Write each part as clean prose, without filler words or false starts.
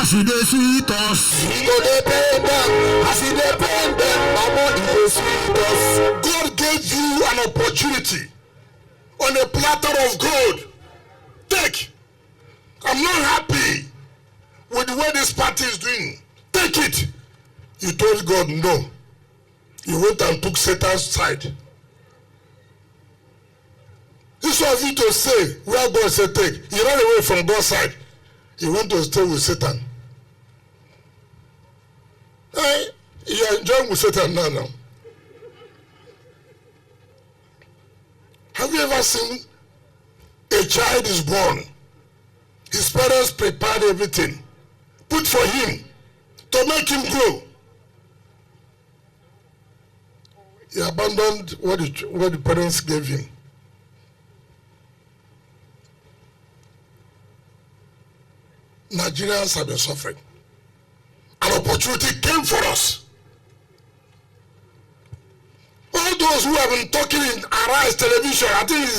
as it is sweet us. We go dey pay them as it dey pay them. Mama, it dey sweet us. God gave you an opportunity on a platter of gold. Take. I'm not happy with the way this party is doing. Take it. You told God no. You went and took Satan's side. This was you to say where God said take. You ran away from God's side. You want to stay with Satan. Hey, you are enjoying with Satan now. Have you ever seen a child is born? His parents prepared everything, put for him to make him grow. He abandoned what the parents gave him. Nigerians have been suffering. An opportunity came for us. All those who have been talking in Arise television, I think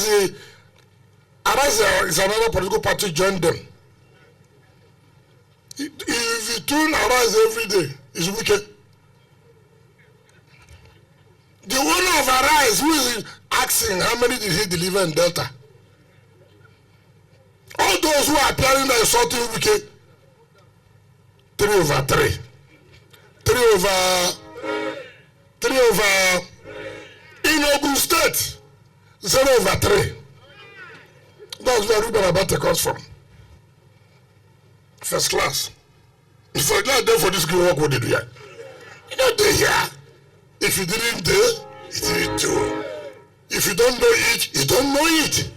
Arise is another political party, joined them. If you tune Arise every day, it's Wike. The owner of Arise, who is asking how many did he deliver in Delta? All those who are appearing that insulting Wike, 3/3. 3/3. In Ogun State, 0/3. That's where Reuben Abati comes from. First class. If you're not there for this good work, what did you do? You're not there here. If you didn't do, you didn't do. If you don't know it, you don't know it.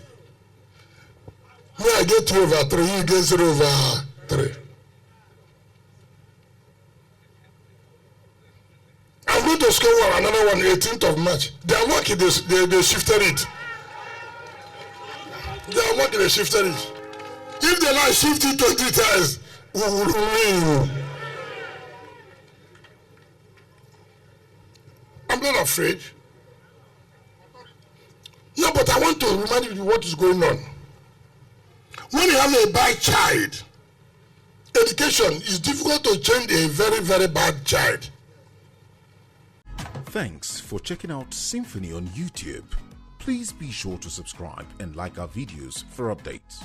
When I get 2/3, you get 0/3. I'm going to score another one, 18th of March. They are working, they shifted it. They are working, they shifted it. If they like shift it 20 times, we will win. I'm not afraid. No, but I want to remind you what is going on. When you have a bad child, education is difficult to change a very, very bad child. Thanks for checking out SYMFONI on YouTube. Please be sure to subscribe and like our videos for updates.